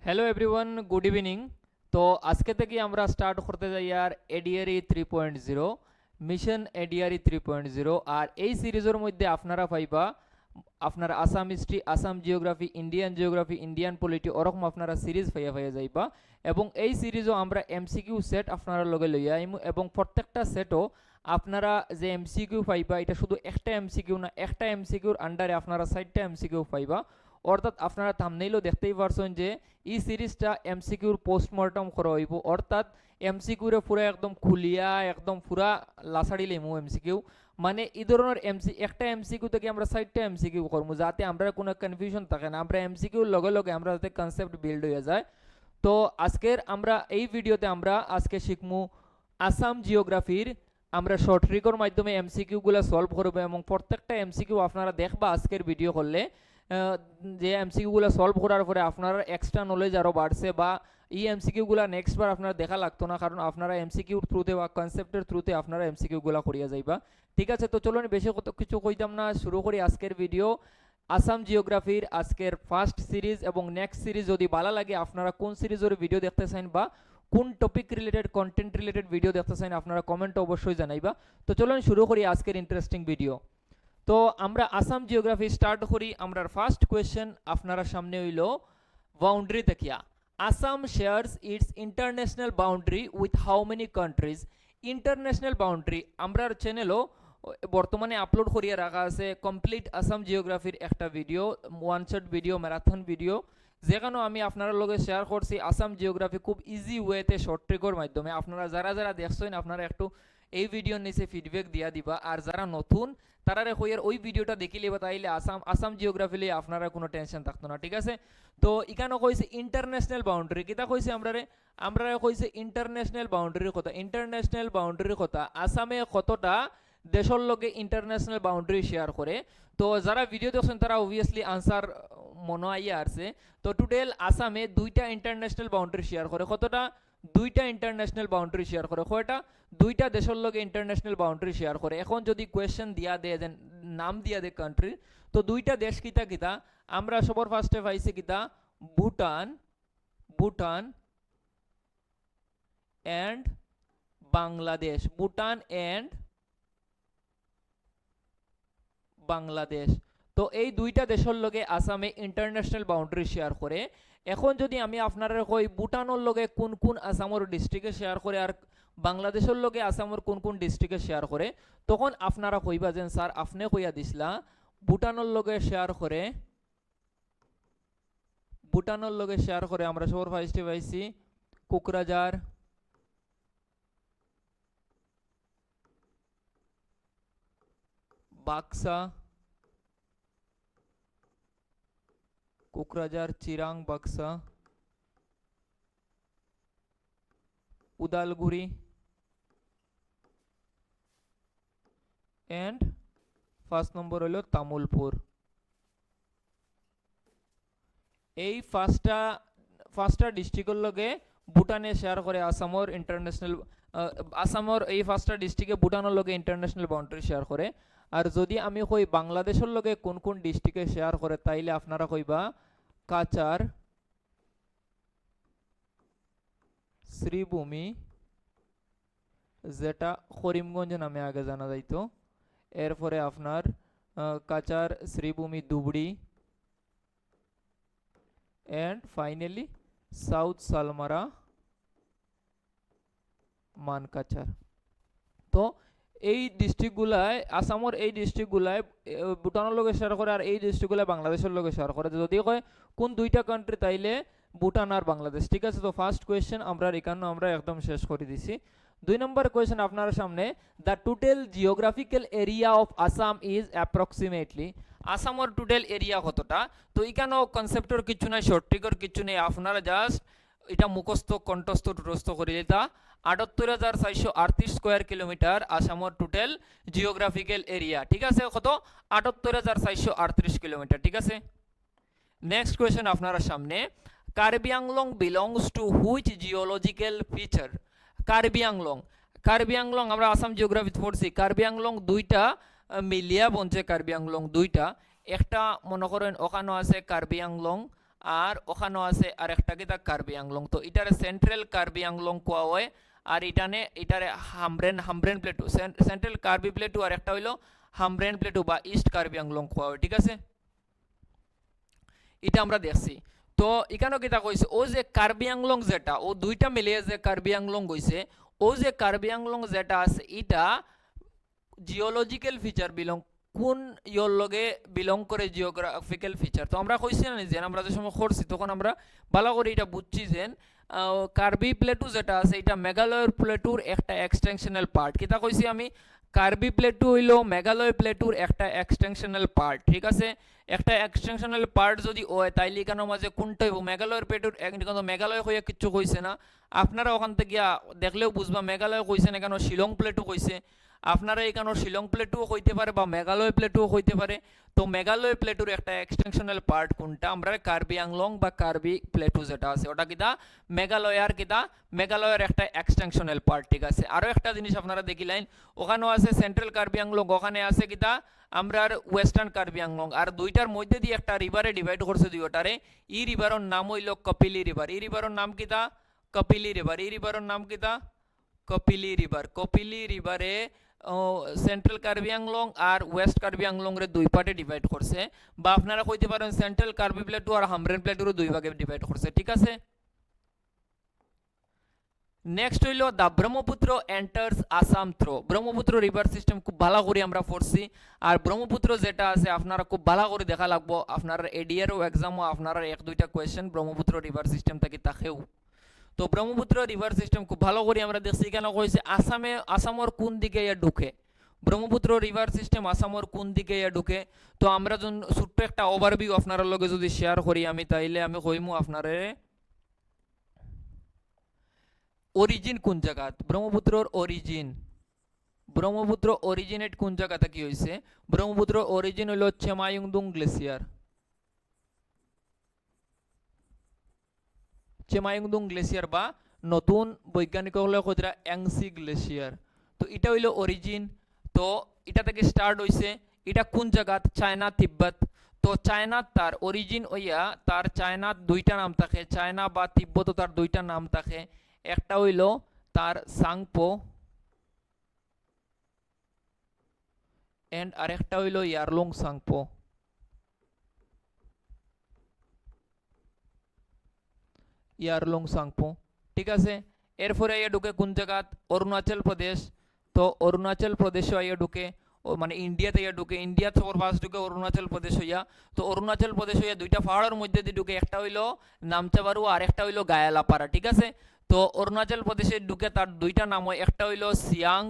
Hello everyone, good evening. তো আজকে থেকে আমরা স্টার্ট করতে যাই আর এডিআরই 3.0 মিশন এডিআরই 3.0। আর এই সিরিজের মধ্যে আপনারা পাইবা আপনার Assam history, Assam geography, Indian polity ওরকম আপনারা সিরিজ পাইয়া যাইবা। এবং এই সিরিজও আমরা এমসিকিউ সেট আপনারা লগে লইয়া আইমু এবং প্রত্যেকটা সেটও আপনারা যে এমসিকিউ পাইবা এটা শুধু একটা এমসিকিউ না, একটা এমসিকিউর আন্ডারে আপনারা 4টা এমসিকিউ পাইবা। অর্থাৎ আপনারা থাম্বনেইলও দেখতেই পারছেন যে এই সিরিজটা এমসিকিউর পোস্টমর্টম করা হইব। অর্থাৎ এমসিকিউরে পুরো একদম খুলিয়া একদম পুরা লাসাড়ি লেমু এমসিকিউ, মানে এই ধরনের একটা এমসিকিউ থেকে আমরা 4টা এমসিকিউ করবো, যাতে আমরা কোনো কনফিউশন থাকে না, আমরা এমসিকিউর লগে লগে আমরা যাতে কনসেপ্ট বিল্ড হয়ে যায়। তো আজকের আমরা এই ভিডিওতে আমরা আজকে শিখমু আসাম জিওগ্রাফির আমরা শর্ট ট্রিকর মাধ্যমে এমসিকিউগুলো সলভ করব এবং প্রত্যেকটা এমসিকিউ আপনারা দেখবা আজকের ভিডিও করলে যে এমসিকিউগুলো সলভ করার পরে আপনার এক্সট্রা নলেজ আরও বাড়ছে, বা এই এমসিকিউগুলো নেক্সট বার আপনারা দেখা লাগতো না, কারণ আপনারা এমসিকিউর থ্রুতে বা কনসেপ্টের থ্রুতে আপনারা এমসিকিউগুলো করিয়া যাইবা। ঠিক আছে, তো চলুন বেশি কিছু কইতাম না, শুরু করি আজকের ভিডিও। আসাম জিওগ্রাফির আজকের ফার্স্ট সিরিজ এবং নেক্সট সিরিজ যদি ভালো লাগে আপনারা কোন সিরিজের ভিডিও দেখতে চান বা কোন topic related content related video দেখতে চান আপনারা কমেন্টে অবশ্যই জানাইবা। তো চলুন শুরু করি আজকের ইন্টারেস্টিং ভিডিও। তো আমরা আসাম জিওগ্রাফি স্টার্ট করি। আমরা ফার্স্ট কোয়েশ্চেন আপনারা সামনে হইল বাউন্ডারি দেখিয়া। Assam shares it's international boundary with how many countries. International boundary আমরা চ্যানেলও বর্তমানে আপলোড করিয়া রাখা আছে কমপ্লিট আসাম জিওগ্রাফির একটা video, one shot video, marathon video, যেখানে আমি আপনার লগে শেয়ার করছি আসাম জিওগ্রাফি খুব ইজি ওয়েতে শর্ট ট্রিকর মাধ্যমে। আপনারা যারা যারা দেখছেন আপনারা একটু এই ভিডিওর নিচে ফিডব্যাক দিয়া দিবা, আর যারা নতুন তারা হইয়ার ওই ভিডিওটা দেখিলে বা তাইলে আসাম জিওগ্রাফি লিয়ে আপনারা কোনো টেনশন থাকতো না। ঠিক আছে, তো এখানে কইছে ইন্টারন্যাশনাল বাউন্ডারি, কিতা কইছে আমরা কইছে ইন্টারন্যাশনাল বাউন্ডারির কথা। ইন্টারন্যাশনাল বাউন্ডারির কথা আসামে কতটা দেশের লগে ইন্টারন্যাশনাল বাউন্ডারি শেয়ার করে। তো যারা ভিডিও দেখছেন তারা অবভিয়াসলি আনসার মনে আইয়া আসছে। তো টোটাল আসামে 2টা ইন্টারন্যাশনাল বাউন্ডারি শেয়ার করে। কতটা? 2টা ইন্টারন্যাশনাল বাউন্ডারি শেয়ার করে। কয়টা? 2টা দেশের লগে ইন্টারন্যাশনাল বাউন্ডারি শেয়ার করে। এখন যদি কোয়েশ্চেন দিয়া দেয় যে নাম দিয়া দে কান্ট্রি, তো 2টা দেশ কিতা কিতা আমরা সবার ফার্স্টে পাইছি কিতা ভুটান এন্ড বাংলাদেশ। ভুটান এন্ড বাংলাদেশ। তো এই 2টা দেশের লগে আসামে ইন্টারন্যাশনাল বাউন্ডারি শেয়ার করে। এখন যদি আমি আপনারা কই ভুটানের লগে কোন কোন আসামের ডিস্ট্রিক্টে শেয়ার করে আর বাংলাদেশের লগে আসামের কোন কোন ডিস্ট্রিক্টে শেয়ার করে, তখন আপনারা কইবা যে স্যার আপনি কইয়া দিছিলা ভুটানের লগে শেয়ার করে। ভুটানের লগে শেয়ার করে আমরা সবার ফার্স্টে পাইছি কোকরাঝার, বাক্সা, কোকরাঝার, চিরাং, বাক্সা, উদালগুড়ি এন্ড ফার্স্ট নম্বর হলো তামুলপুর। এই ফার্স্টটা ডিস্ট্রিক্টের লগে ভুটানে শেয়ার করে আসামর ইন্টারন্যাশনাল, আসামর এই ফার্স্টটা ডিস্ট্রিক্টে ভুটানের লগে ইন্টারন্যাশনাল বাউন্ডারি শেয়ার করে। আর যদি আমি কই বাংলাদেশের লগে কোন কোন ডিস্ট্রিক্টে শেয়ার করে, তাইলে আপনারা কইবা কাচার, শ্রীভূমি যেটা করিমগঞ্জ নামে আগে জানা যাইতো, এরপরে আপনার Cachar, Sribhumi, Dhubri and finally South Salmara, Mankachar. তো এই ডিস্ট্রিক্টগুলায় আসামের এই ডিস্ট্রিক্টগুলায় ভুটানের লগে শেয়ার করে আর এই ডিস্ট্রিক্টগুলায় বাংলাদেশের লগে শেয়ার করে। যদি কয় কোন 2টা কান্ট্রি, তাইলে ভুটান আর বাংলাদেশ। ঠিক আছে, তো ফার্স্ট কোয়েশ্চেন আমরা এখানে আমরা একদম শেষ করে দিছি। 2 নম্বর কোয়েশ্চেন আপনার সামনে, the total geographical area of Assam is approximately. আসামের টোটাল এরিয়া কতটা? তো এখানেও কনসেপ্টের কিছু নাই, শর্ট ট্রিকের কিছু নেই, আপনারা জাস্ট এটা মুখস্থ কণ্ঠস্থ টুটস্থ করে দিতা। ৭৮,৪৩৮ স্কোয়ার কিলোমিটার আসামের টোটাল জিওগ্রাফিক্যাল এরিয়া। ঠিক আছে, কত? ৭৮,৪৩৮ কিলোমিটার। ঠিক আছে, নেক্সট কোয়েশ্চেন আপনার সামনে, Karbi Anglong belongs to which geological feature? Karbi Anglong আমরা আসাম জিওগ্রাফি পড়ছি। কার্বি আংলং 2টা মিলিয়া বনছে। কার্বি আংলং 2টা, একটা মনে করেন ওখানে আছে কার্বি আংলং আর ওখানেও আছে আর একটা কিতা কার্বি আংলং। তো এটারে সেন্ট্রাল কার্বি আংলং কোয়া হয়। আর এটারে হামব্রেন প্লেটু, সেন্ট্রাল কার্বি প্লেটু আর একটা হইলো হামব্রেন প্লেটু বা ইস্ট কার্বি আংলং কোয়া হয়। ঠিক আছে, এটা আমরা দেখছি। তো এখানেও কিতা কইছে ও যে কার্বি আংলং যেটা ও দুইটা মিলিয়ে যে কার্বি আংলং কইছে, ও যে কার্বি আংলং যেটা আছে এটা জিওলজিক্যাল ফিচার বিলং কোন ইয়র লগে বিলং করে জিওগ্রাফিক্যাল ফিচার। তো আমরা কইছি না যে আমরা যে সময় করছি তখন আমরা ভালো করে এটা বুঝছি যে কার্বি প্লেটু যেটা আছে এটা মেঘালয়ের প্লেটুর একটা এক্সটেনশনাল পার্ট। কিতা কইছি আমি, কার্বি প্লেটু হইল মেঘালয় প্লেটুর একটা এক্সটেনশনাল পার্ট। ঠিক আছে, একটা এক্সটেনশনাল পার্ট যদি হয় তাইলে এখানের মাঝে কোনটা হইব মেঘালয়ের প্লেটুর, কিন্তু মেঘালয় হইয়া কিচ্ছু কইছে না। আপনারা ওখান থেকে গিয়া দেখলেও বুঝবা মেঘালয় কইছে না, কেন শিলং প্লেটু কইছে। আপনারা এখানে শিলং প্লেটুও হইতে পারে বা মেঘালয় প্লেটুও হইতে পারে। তো মেঘালয় প্লেটুর একটা এক্সটেনশনাল পার্ট কোনটা, আমরা কার্বি আংলং বা কার্বি প্লেটু যেটা আছে ওটা কিতা মেঘালয়ের একটা এক্সটেনশনাল পার্ট। ঠিক আছে, আরও একটা জিনিস আপনারা দেখিলেন ওখানেও আছে সেন্ট্রাল কার্বি আংলং, ওখানে আছে কিতা আমরা ওয়েস্টার্ন কার্বি আংলং। আর দুইটার মধ্যে দিয়ে একটা রিভারে ডিভাইড করছে দুইটারে। এই রিভারের নাম হইল কপিলি রিভার। এই রিভারের নাম কিতা কপিলি রিভার। এই রিভারের নাম কিতা কপিলি রিভার। কপিলি রিভারে সেন্ট্রাল কার্বি আংলং আর ওয়েস্ট কার্বি আংলং রে দুই পার্টে ডিভাইড করছে, বা আপনারা কইতে পারেন সেন্ট্রাল কার্বি প্লেটু আর হামব্রেন প্লেটুরও দুই ভাগে ডিভাইড করছে। ঠিক আছে, নেক্সট হইল the Brahmaputra enters Assam through. Brahmaputra river system খুব ভালো করে আমরা পড়ছি। আর ব্রহ্মপুত্র যেটা আছে আপনারা খুব ভালো করে দেখা লাগবো, আপনার এডিআরও এক্সামও আপনারা এক দুইটা কোয়েশ্চেন ব্রহ্মপুত্র রিভার সিস্টেম থেকে তাকেও। তো ব্রহ্মপুত্র রিভার সিস্টেম খুব ভালো করে আমরা দেখছি, কেন কইছে আসামের কোন দিকে ইয়া ঢুকে, ব্রহ্মপুত্র রিভার সিস্টেম আসামের কোন দিকে ইয়া ঢুকে। তো আমরা যখন ছোট্ট একটা ওভারভিউ আপনার লগে যদি শেয়ার করি আমি, তাইলে আমি কইমু আপনারে অরিজিন কোন জায়গাত, ব্রহ্মপুত্রর ব্রহ্মপুত্র অরিজিনেট কোন জায়গাতে কি হয়েছে। ব্রহ্মপুত্র অরিজিন হইল চেমায়ুংদুং গ্লেসিয়ার। চেমায়ুংদুং গ্লেসিয়ার বা নতুন বৈজ্ঞানিক হলে কইরা অ্যাংসি গ্লেসিয়ার। তো এটা হইল অরিজিন। তো এটা থেকে স্টার্ট হইছে, এটা কোন জায়গাত, চায়না তিব্বত। তো চায়না তার অরিজিন হইয়া তার চায়নার দুইটা নাম থাকে, চায়না বা তিব্বত তার দুইটা নাম থাকে। একটা হইল তার সাংপো এন্ড আরেকটা হইল ইয়ারলুং সাংপো। ইয়ারলুং সাংপো। ঠিক আছে, এরপরে আইয়া ঢুকে কোন জায়গাত, অরুণাচল প্রদেশ। তো অরুণাচল প্রদেশও আইয়া ঢুকে, মানে ইন্ডিয়াতে ইয়া ঢুকে, ইন্ডিয়া থেকে ফার্স্ট ঢুকে অরুণাচল প্রদেশ হইয়া। তো অরুণাচল প্রদেশ হইয়া দুইটা পাহাড়ের মধ্যে দিয়ে ঢুকে, একটা হইল নামচাবারু আর একটা হইল গায়ালাপাড়া। ঠিক আছে, তো অরুণাচল প্রদেশে ঢুকে তার দুইটা নাম হয়, একটা হইল সিয়াং,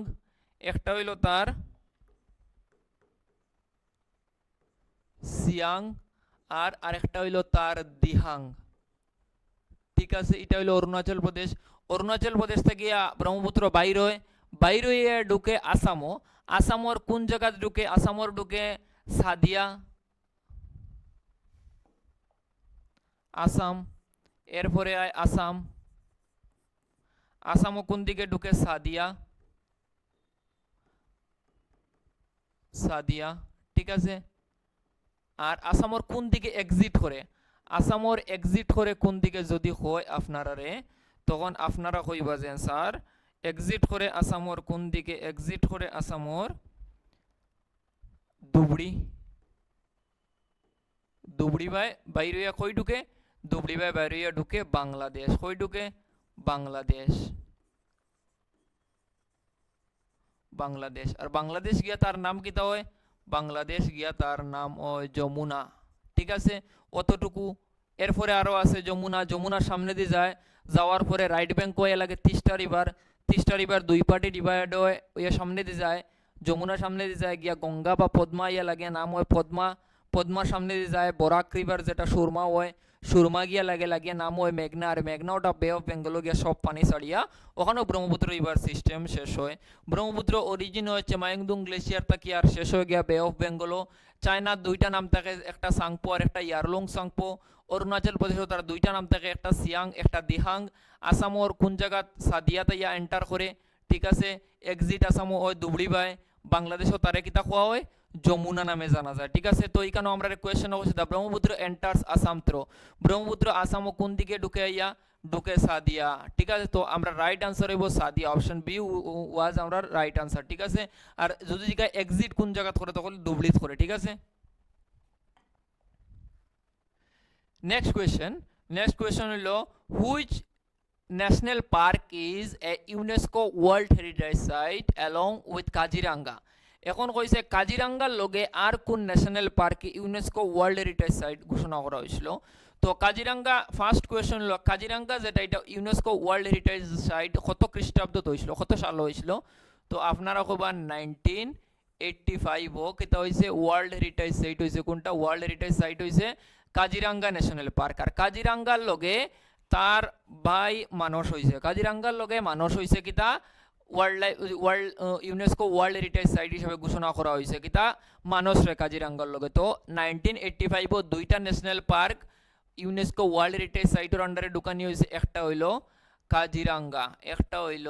একটা হইল তার সিয়াং আর আরেকটা হইল তার দিহাং। ঠিক আছে, এটা হইল অরুণাচল প্রদেশ। অরুণাচল প্রদেশ থেকে ব্রহ্মপুত্র বাইর হয়ে ঢুকে আসামও। আসামর কোন জায়গায় ঢুকে, আসামর ঢুকে সাদিয়া আসাম। এরপরে আয় আসামও কোন দিকে ঢুকে, সাদিয়া। ঠিক আছে, আর আসামর কোন দিকে এক্সিট করে, আসামর এক্সিট করে কোন দিকে যদি হয় আপনারারে, তখন আপনারা কইবা যে স্যার এক্সিট করে আসামর কোন দিকে, এক্সিট করে আসামর দুবড়ি বাই বাইরিয়া কই ঢুকে, দুবড়ি বাই বাইরিয়া ঢুকে বাংলাদেশ। কই ঢুকে, বাংলাদেশ। আর বাংলাদেশ গিয়া তার নাম কিতা হয়, বাংলাদেশ গিয়া তার নাম হয় যমুনা। ঠিক আছে, অতটুকু। এরপরে আরো আছে যমুনার সামনে দিয়ে যায়, যাওয়ার পরে রাইট ব্যাংক হয়ে লাগে তিস্তা রিভার দুই পার্টি ডিভাইড হয়, ইয়া সামনে দিয়ে যায়, যমুনার সামনে দিয়ে যায় গিয়া গঙ্গা বা পদ্মা ইয়া লাগে, নাম হয় পদ্মার সামনে দিয়ে যায় বরাক রিভার যেটা সুরমা হয়, সুরমা গিয়া লাগিয়ে নাম হয় মেঘনা, আর মেঘনা ওটা বে অফ বেঙ্গল গিয়া সব পানি ছাড়িয়া ওখানেও ব্রহ্মপুত্র রিভার সিস্টেম শেষ হয়। ব্রহ্মপুত্র অরিজিন হচ্ছে মায়াংদুং গ্লেসিয়ার থাকি আর শেষ হয়ে গিয়া বে অফ বেঙ্গল। চায়নার দুইটা নাম থাকে, একটা সাংপো আর একটা ইয়ারলুং সাংপো। অরুণাচল প্রদেশও তার দুইটা নাম থাকে, একটা সিয়াং একটা দিহাং। আসামর কোন জায়গা সাদিয়াতে ইয়া এন্টার করে। ঠিক আছে, এক্সিট আসামও হয় বাংলাদেশও তারে কিতা খোয়া হয় যমুনা নামে জানা যায় ঠিক আছে তো এখানে আমরা কোয়েশ্চেন হচ্ছে দা ব্রহ্মপুত্র এন্টার্স আসাম থ্রো ব্রহ্মপুত্র আসাম কোন দিকে ঢুকে আইয়া ঢুকে সাদিয়া ঠিক আছে তো আমরা রাইট আনসার হইব সাদিয়া অপশন বি ওয়াজ আমরা রাইট আনসার ঠিক আছে আর যদি জিগা এক্সিট কোন জায়গা করে তখন ডুবলিট করে ঠিক আছে নেক্সট কোয়েশ্চন হলো which national park is a UNESCO world heritage site along with Kaziranga এখন কইছে কাজিরাঙ্গার লগে আর কোন national park UNESCO world heritage site ঘোষণা করা হয়েছিল তো কাজিরাঙ্গা ফার্স্ট কোয়েশ্চন হলো কাজিরাঙ্গা যেটা এটা ইউনেস্কো ওয়ার্ল্ড হেরিটেজ সাইট কত খ্রিস্টাব্দত হয়েছিল কত সাল হয়েছিল তো আপনারা কবা 1985 কেতা হয়েছে ওয়ার্ল্ড হেরিটেজ সাইট হয়েছে কোনটা ওয়ার্ল্ড হেরিটেজ সাইট হয়েছে কাজিরাঙ্গা ন্যাশনাল পার্ক আর কাজিরাঙ্গার লগে তার ভাই মানস হয়েছে কাজিরাঙ্গার লগে মানস হয়েছে কিতা world UNESCO world heritage site হিসাবে ঘোষণা করা হয়েছে কিতা মানস রে কাজিরাঙ্গার লগে তো 1985 দুইটা national park UNESCO world heritage সাইটের আন্ডারে ঢুকানি হয়েছে একটা হইল কাজিরাঙ্গা একটা হইল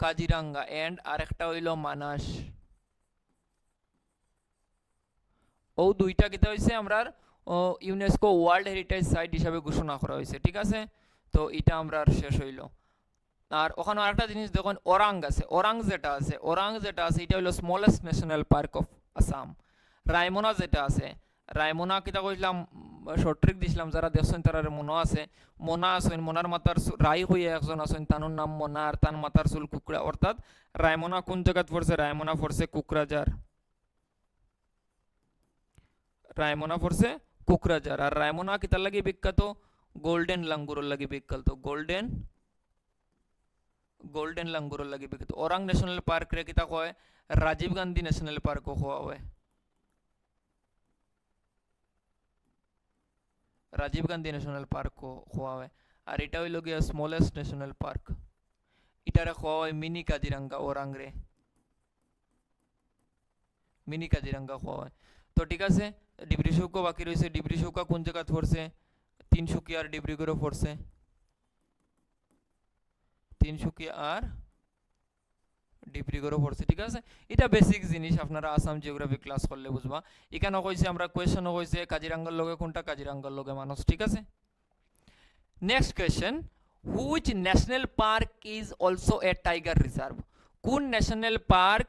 কাজিরাঙ্গা এন্ড আরেকটা হইল মানাস ও দুইটা কিতা হয়েছে আমরা ইউনেস্কো ওয়ার্ল্ড হেরিটেজ সাইট হিসাবে ঘোষণা করা হয়েছে ঠিক আছে তো এটা আমরা শেষ হইল আর ওখানে আরেকটা জিনিস দেখুন ওরাং আছে ওরাং যেটা আছে এটা হলো smallest national park of Assam Raimona যেটা আছে রায়মনা কিতা কইলাম শর্ট ট্রিক দিছিলাম যারা দেখছেন তারা মনে আছে মনা আছেন মনার মাতার রায় হইয়া একজন আছেন তানোর নাম মনা আর তার মাতার চুল কুকড়া অর্থাৎ রায়মনা কোন জায়গাত পড়ছে রায়মনা পড়ছে কুকরাজার আর রায়মনা কিতার লাগি বিখ্যাত গোল্ডেন লাঙ্গুরের লাগি বিখ্যাত গোল্ডেন লাঙ্গুরের লাগি বিখ্যাত ওরাং ন্যাশনাল পার্ক রে কিতা কয় রাজীব গান্ধী ন্যাশনাল পার্ক হওয়া হয় রাজীব গান্ধী ন্যাশনাল পার্ক হওয়া হয় আর এটা হইল গিয়া স্মলেস্ট ন্যাশনাল পার্ক এটারে হওয়া হয় মিনি কাজিরাঙ্গা ওরাং রে মিনি কাজিরাঙ্গা হওয়া হয় তো ঠিক আছে ডিব্রি সৌকা বাকি রয়েছে ডিব্রি সৌকা কোন জায়গাত পড়ছে তিনসুকিয়া আর ডিব্রুগড়ে পড়ছে তিনসুকিয়া আর ডিব্রুগড়ে পড়ছে ঠিক আছে এটা বেসিক জিনিস আপনারা আসাম জিওগ্রাফি ক্লাস করলে বুঝবা এখানে কইছে আমরা কোয়েশ্চন কইছে কাজিরাঙ্গার লগে কোনটা কাজিরাঙ্গার লগে মানুষ ঠিক আছে next question which national park is also a tiger reserve কোন ন্যাশনাল পার্ক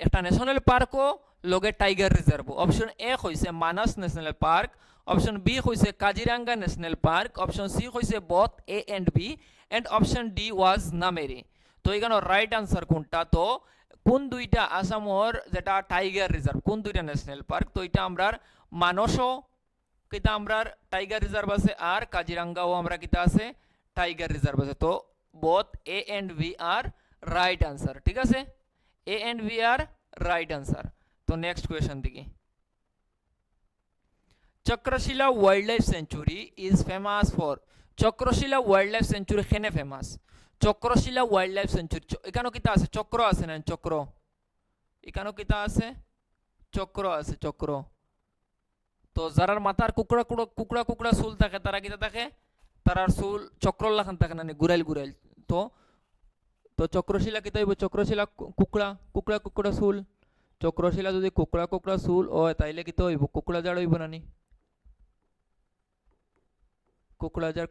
একটা ন্যাশনাল পার্কও লগে টাইগার রিজার্ভ অপশন এ হইছে Manas national park option B হইছে Kaziranga national park option C হইছে both A and B and option D was Nameri তো এখানে right answer কোনটা তো কোন দুইটা আসামর যেটা টাইগার রিজার্ভ কোন দুইটা ন্যাশনাল পার্ক তো এটা আমরা মানসও কিতা আমরা টাইগার রিজার্ভ আছে আর কাজিরাঙ্গাও আমরা কিতা আছে টাইগার রিজার্ভ আছে তো বোথ এ এন্ড বি আর রাইট আনসার ঠিক আছে এ এন্ড বি আর রাইট আনসার তো নেক্সট কোয়েশ্চন দেখি Chakrashila wildlife sanctuary is famous for Chakrashila wildlife sanctuary কেনে famous Chakrashila wildlife sanctuary এখানেও কিতা আছে চক্র আছে না চক্র এখানেও কিতা আছে চক্র তো যারার মাথার কুকড়া চুল থাকে তারা কিতা থাকে তারার চুল চক্র লাখান থাকে না গুড়াইল তো তো চক্রশিলা কিতা হইব চক্রশিলা কুকড়া চুল চক্রশিলা যদি কুকড়া চুল হয় তাইলে কিতা হইব কুকড়া জাড় হইব নানি কুকড়াজার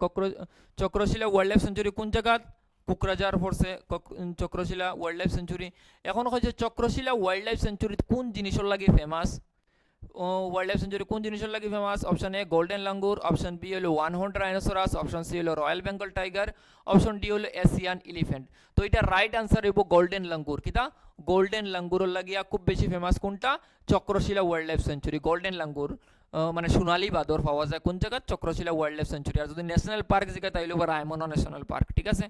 চক্রশিলা ওয়াইল্ড লাইফ সেঞ্চুরি কোন জায়গা কুকরাজার পড়ছে চক্রশিলা ওয়াইল্ড লাইফ সেঞ্চুরি এখন হচ্ছে চক্রশিলা ওয়াইল্ড লাইফ সেঞ্চুরি কোন জিনিসের লাগি ফেমাস ওয়াইল্ড লাইফ সেঞ্চুরি কোন জিনিসের লাগি famous option A golden langur option B হলো one horn rhinoceros option C হলো royal Bengal tiger option D হলো এশিয়ান এলিফ্যান্ট তো এটা রাইট আনসার হইব গোল্ডেন লাঙ্গুর কিতা গোল্ডেন লাঙ্গুরের লাগিয়া খুব বেশি ফেমাস কোনটা Chakrashila wildlife sanctuary golden langur মানে সোনালী বাদর পাওয়া যায় কোন জায়গা চক্রশিলা ওয়াইল্ড লাইফ সেঞ্চুরি আর যদি ন্যাশনাল পার্ক জায়গা তাইলে রায়মনা ন্যাশনাল পার্ক ঠিক আছে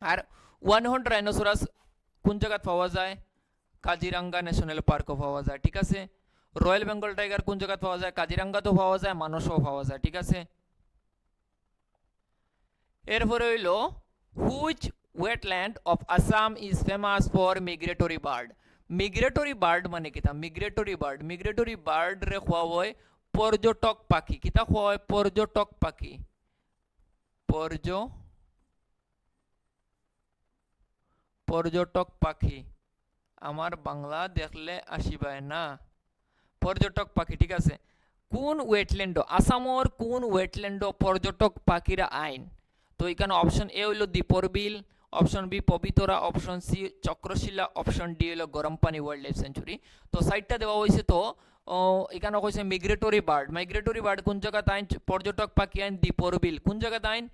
আর ওয়ান হর্ন রাইনোসরাস কোন জায়গা পাওয়া যায় কাজিরাঙ্গা ন্যাশনাল পার্কও পাওয়া যায় ঠিক আছে রয়্যাল বেঙ্গল টাইগার কোন জায়গা পাওয়া যায় কাজিরাঙ্গাতেও পাওয়া যায় মানসও পাওয়া যায় ঠিক আছে এরপরে হইল which wetland of Assam is famous for migratory bird মানে কিতা মিগ্রেটরি বার্ড রে খোয়া হয় পর্যটক পাখি কিতা খোয়া হয় পর্যটক পাখি পর্যটক পাখি আমার বাংলা দেখলে আসিবায় না পর্যটক পাখি ঠিক আছে কোন ওয়েটল্যান্ড আসামর কোন ওয়েটল্যান্ড পর্যটক পাখিরা আইন তো এখানে অপশন এ হইল Deepor Beel option B Pobitora option C Chakrashila option D হলো গরম পানি ওয়াইল্ড লাইফ সেঞ্চুরি তো সাইটটা দেওয়া হয়েছে তো এখানে কইছে মাইগ্রেটরি বার্ড কোন জায়গাতে আইন পর্যটক পাখি আইন দীপর বিল কোন জায়গাতে আইন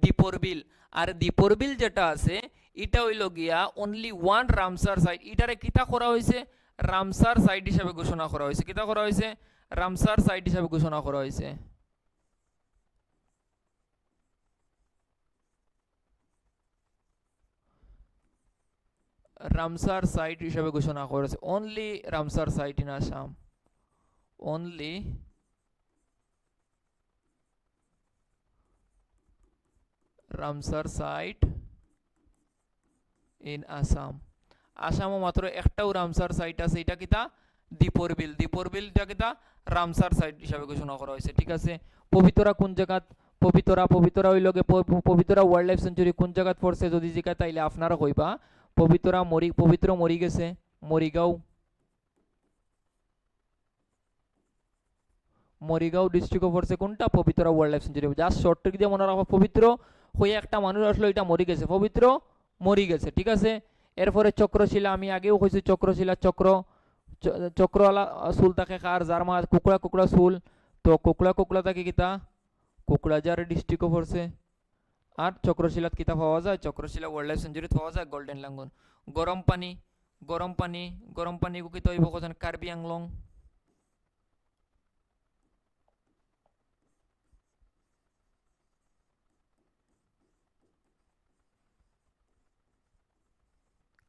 দীপর বিল আর দীপর বিল যেটা আছে এটা হইল গিয়া অনলি ওয়ান রামসার সাইট এটারে কিতা করা হয়েছে রামসার সাইট হিসাবে ঘোষণা করা হয়েছে কিতা করা হয়েছে রামসার সাইট হিসাবে ঘোষণা করা হয়েছে রামসার সাইট হিসাবে ঘোষণা করেছে only Ramsar site in Assam only Ramsar site in Assam আসামও মাত্র একটাও রামসার সাইট আছে এটা কিতা দীপর বিলটা কিতা রামসার সাইট হিসাবে ঘোষণা করা হয়েছে ঠিক আছে পবিতরা কোন জায়গাত পবিতরা হইল গে পবিতরা ওয়াইল্ড লাইফ সেঞ্চুরি কোন জায়গাত পড়ছে যদি জিজ্ঞাসা তাইলে আপনারা কইবা পবিত্র মরি গেছে মরিগাঁও ডিস্ট্রিক্টে পড়ছে কোনটা Pobitora wildlife sanctuary just short trick দিয়ে মনে রাখো পবিত্র হয়ে একটা মানুষ আসলো এটা মরি গেছে পবিত্র মরি গেছে ঠিক আছে এরপরে চক্রশিলা আমি আগেও কইছি চক্রশিলা চক্রওয়ালা চুল থাকে কার যার মা কুকড়া চুল তো কুকড়া থাকে কিতা কোকড়াঝার ডিস্ট্রিক্টও পড়ছে আর চক্রশিলাত কিতা পাওয়া যায় চক্রশিলা ওয়াইল্ড লাইফ সেঞ্চুরিত পাওয়া যায় গোল্ডেন লাঙ্গল গরম পানি কিতা হইব কোথায়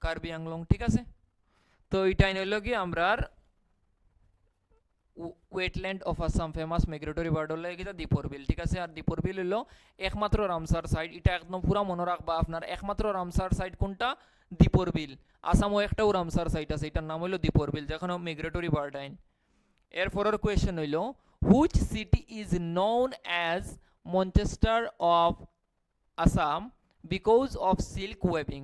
কার্বি আংলং ঠিক আছে তো এইটাই হইল কি আমরার wetland of Assam famous migratory bird হলো এটা দীপর বিল ঠিক আছে আর দীপর বিল হলো একমাত্র রামসার সাইট এটা একদম পুরা মনে রাখবা আপনার একমাত্র রামসার সাইট কোনটা দীপর বিল আসামও একটাও রামসার সাইট আছে এটার নাম হলো দীপর বিল যেখানে মিগ্রেটরি বার্ড আইন এর পরের কোয়েশ্চেন হইল which city is known as Manchester of Assam because of silk ওয়েবিং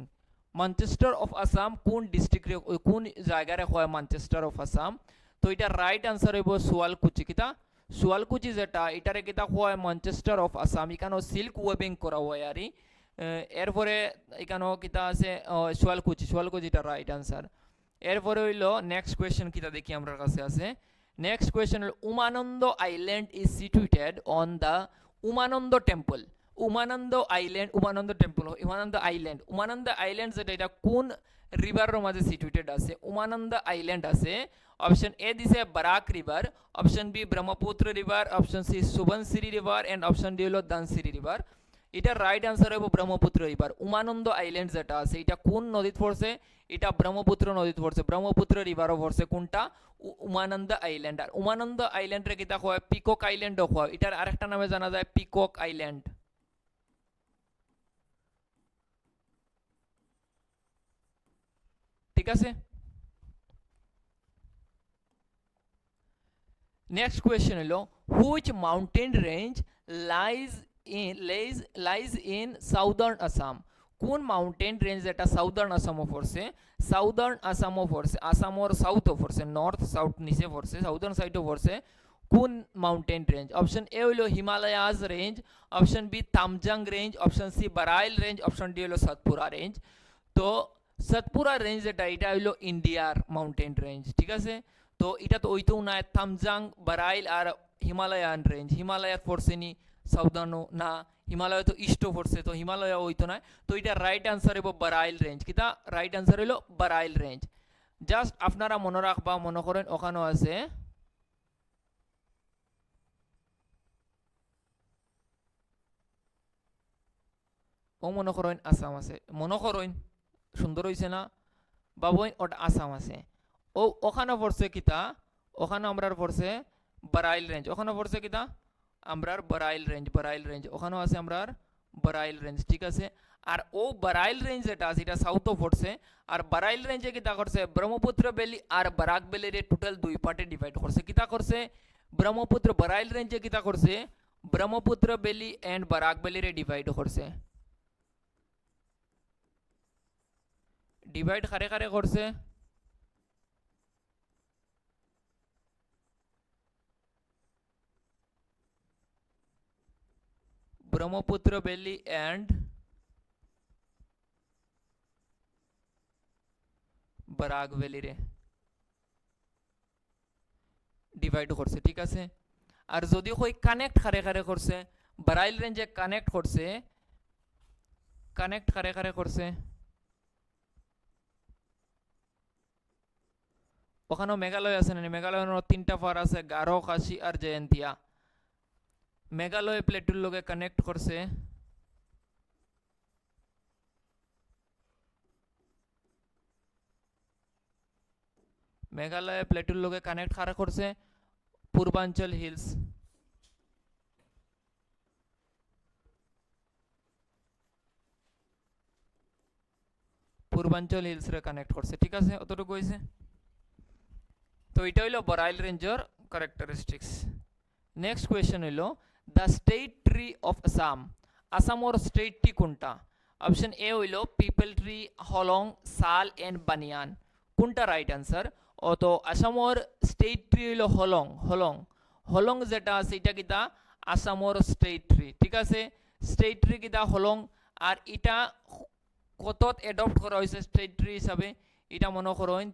ম্যানচেস্টার অফ আসাম কোন ডিস্ট্রিক্টে কোন জায়গায় হয় ম্যানচেস্টার অফ আসাম তো এটা রাইট আনসার হইব সোয়ালকুচি কিতা সোয়ালকুচি যেটা এটারে কিতা হয় ম্যানচেস্টার অফ আসাম এখানেও সিল্ক ওয়েবিং করা হয় আর এরপরে এখানেও কিতা আছে সোয়ালকুচিটা রাইট আনসার এরপরে হইল নেক্সট কোয়েশ্চেন কিতা দেখি আমার কাছে আছে নেক্সট কোয়েশ্চেন হল Umananda island is situated on the Umananda temple Umananda island যেটা এটা কোন রিভারের মাঝে সিচুয়েটেড আছে উমানন্দ আইল্যান্ড আছে অপশন এ দিছে Barak river option B Brahmaputra river option C Subansiri river and option D হলো দানসিরি রিভার এটা রাইট আনসার হবে ব্রহ্মপুত্র রিভার উমানন্দ আইল্যান্ড যেটা আছে এটা কোন নদীত পড়ছে এটা ব্রহ্মপুত্র নদীত পড়ছে ব্রহ্মপুত্র রিভারও পড়ছে কোনটা উমানন্দ আইল্যান্ড আর উমানন্দ আইল্যান্ডে কিতা হয় পিকক আইল্যান্ডও হয় এটার আরেকটা নামে জানা যায় পিকক আইল্যান্ড ঠিক আছে নেক্সট কোয়েশ্চেন হলো which mountain range lies in southern Assam কোন মাউন্টেন রেঞ্জ এটা সাউদার্ন আসামও পড়ছে আসামর সাউথও পড়ছে নর্থ সাউথ নিচে পড়ছে সাউদার্ন সাইডও পড়ছে কোন মাউন্টেন রেঞ্জ অপশন এ হইল Himalayas range option B Tamjang range option C Barail range option D হইল সাতপুরা রেঞ্জ তো সাতপুরা রেঞ্জ যেটা এটা হইল ইন্ডিয়ার মাউন্টেন রেঞ্জ ঠিক আছে তো এটা তো ওইটাও না তামজাং বারাইল আর হিমালয়ান রেঞ্জ হিমালয়াত পড়ছে নি সাউদার্ন না হিমালয় তো ইস্টও পড়ছে তো হিমালয় ওইতো না তো এটা রাইট আনসার হইব বারাইল রেঞ্জ কিতা রাইট আনসার হইল বারাইল রেঞ্জ জাস্ট আপনারা মনে রাখবা মনে করেন ওখানেও আছে ও মনে করেন আসাম আছে মনে করেন সুন্দর হয়েছে না বাবুইন ওটা আসাম আছে ও ওখানে পড়ছে কিতা ওখানে আমরার পড়ছে বারাইল রেঞ্জ ওখানে পড়ছে কিতা আমরার বারাইল রেঞ্জ ওখানেও আছে আমরার বারাইল রেঞ্জ ঠিক আছে আর ও বারাইল রেঞ্জ যেটা আছে এটা সাউথও পড়ছে আর বারাইল রেঞ্জে কিতা করছে ব্রহ্মপুত্র ভ্যালি আর বারাক ভ্যালির টোটাল দুই পার্টে ডিভাইড করছে কিতা করছে ব্রহ্মপুত্র বারাইল রেঞ্জে কিতা করছে ব্রহ্মপুত্র ভ্যালি এন্ড বারাক ভ্যালিরে ডিভাইড করছে ডিভাইড কারে কারে করছে Brahmaputra valley and Barak valley রে ডিভাইড করছে ঠিক আছে আর যদি কই কানেক্ট কারে কারে করছে বারাইল রেঞ্জে কানেক্ট করছে কানেক্ট কারে কারে করছে ওখানেও মেঘালয় আছে না মেঘালয়ের 3টা পার আছে গারো খাসি আর জয়ন্তিয়া মেঘালয় প্লেটুর লগে কানেক্ট করছে মেঘালয় প্লেটুর লগে কানেক্ট কারা করছে পূর্বাঞ্চল হিলস পূর্বাঞ্চল হিলস রে কানেক্ট করছে ঠিক আছে অতটুকু হইছে তো এটা হইলো বরাইল রেঞ্জের ক্যারেক্টারিস্টিক্স নেক্সট কোয়েশ্চন হইলো the state tree of Assam আসামর স্টেট ট্রি কোনটা অপশন এ হইলো peepal tree hollong sal and banyan কোনটা রাইট আনসার ও তো আসামর স্টেট ট্রি হইলো হলং হলং হলং যেটা আছে এটা কিতা আসামর স্টেট ট্রি ঠিক আছে স্টেট ট্রি কিতা হলং আর এটা কতত অ্যাডপ্ট করা হয়েছে স্টেট ট্রি হিসাবে এটা মনে করেন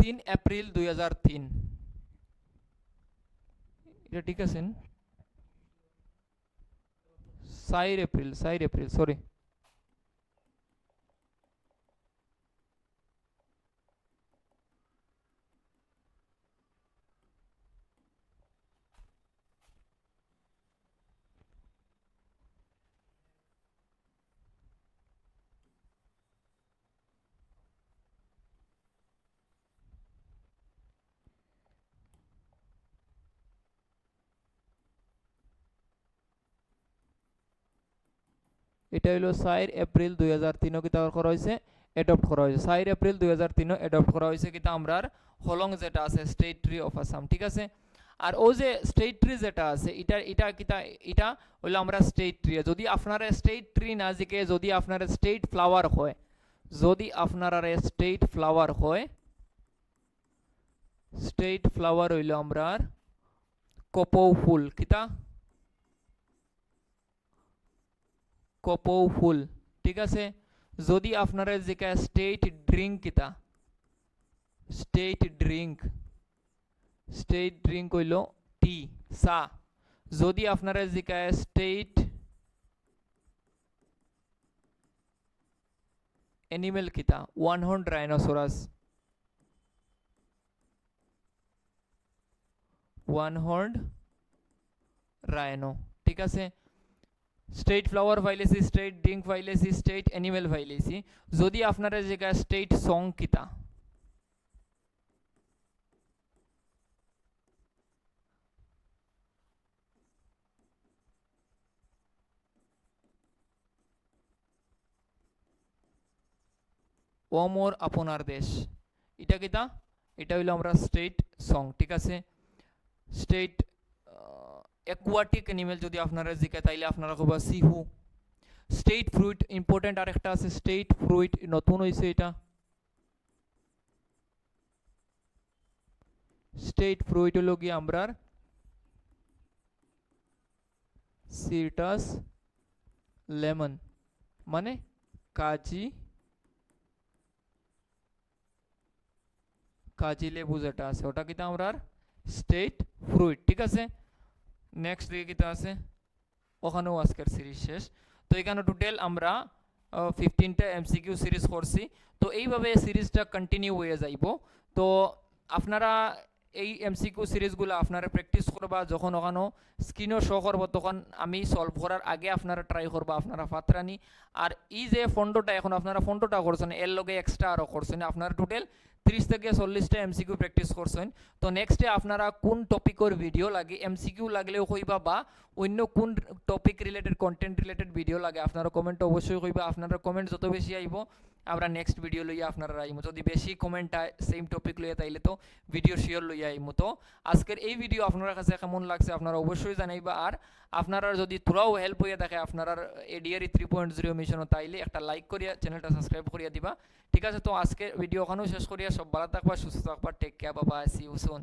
3 এপ্রিল 2003 এটা ঠিক আছে 4 এপ্রিল সরি এটা হলো 4 এপ্রিল 2003 কিতা করা হয়েছে অ্যাডপ্ট করা হয়েছে 4 এপ্রিল 2003 অ্যাডপ্ট করা হয়েছে কিতা আমরার হলং যেটা আছে স্টেট ট্রি অফ আসাম ঠিক আছে আর ও যে স্টেট ট্রি যেটা আছে এটা এটা কিতা এটা হলো আমরা স্টেট ট্রি যদি আপনারা স্টেট ট্রি না জিকে যদি আপনারা স্টেট ফ্লাওয়ার হয় যদি আপনারা স্টেট ফ্লাওয়ার হয় স্টেট ফ্লাওয়ার হইলো আমরার কপৌ ফুল কিতা কপৌ ফুল ঠিক আছে যদি আপনারা জিকা স্টেট ড্রিঙ্ক কিতা স্টেট ড্রিঙ্ক হইল টি চা যদি আপনারা জিকা স্টেট এনিমেল কিতা one horn rhinoceros one horn rhino ঠিক আছে স্টেট ফ্লাওয়ার ফাইলেছি স্টেট ড্রিঙ্ক ফাইলেছি স্টেট এনিমেল ফাইলেছি যদি আপনারা জায়গা স্টেট সং কিতা ও মোর আপনার দেশ এটা কিতা এটা হইলো আমরা স্টেট সং ঠিক আছে স্টেট অ্যাকুয়াটিক অ্যানিমেল যদি আপনারা জিজ্ঞাসা তাইলে আপনারা কবা সিহু স্টেট ফ্রুইট ইম্পর্টেন্ট আর একটা আছে স্টেট ফ্রুইট নতুন হইছে এটা স্টেট ফ্রুইট হলো কি আমরার সিট্রাস লেমন মানে কাজি লেবু যেটা আছে ওটা কিন্তু আমরার স্টেট ফ্রুইট ঠিক আছে নেক্সট দিকে কিতা আছে ওখানেও আজকের সিরিজ শেষ তো এখানে টোটাল আমরা 15টা এমসিকিউ সিরিজ করছি তো এইভাবে সিরিজটা কন্টিনিউ হয়ে যাইব তো আপনারা এই এমসিকিউ সিরিজগুলো আপনারা প্র্যাকটিস করবা যখন ওখানে স্ক্রিনও শো করবো তখন আমি সলভ করার আগে আপনারা ট্রাই করবা আপনারা ফাতরানি আর এই যে ফন্ডটা এখন আপনারা ফন্ডটা করছেন এর লগে এক্সট্রা আরও করছেন আপনারা টোটাল 30 থেকে 40টা এমসিকিউ প্র্যাকটিস করছেন। তো নেক্সটে আপনারা কোন টপিকের ভিডিও লাগে, এমসিকিউ লাগলেও কইবা বা অন্য কোন topic related content related video লাগে আপনারা কমেন্ট অবশ্যই কইবা। আপনারা কমেন্ট যত বেশি আইব আমরা নেক্সট ভিডিও লইয়া আপনারা আইম। যদি বেশি কমেন্ট আয় সেম টপিক লইয়া তাইলে তো ভিডিও শিওর লইয়া আইম। তো আজকের এই ভিডিও আপনার কাছে কেমন লাগছে আপনারা অবশ্যই জানাইবা। আর আপনারা যদি তোরাও হেল্প হইয়া থাকে আপনারা এডিআরই 3.0 মিশনও তাইলে একটা লাইক করিয়া চ্যানেলটা সাবস্ক্রাইব করিয়া দিবা। ঠিক আছে, তো আজকের ভিডিও ওখানেও শেষ করিয়া সব ভালো থাকবা, সুস্থ থাকবা, টেক কেয়ার, বাবা, সি ইউ সুন।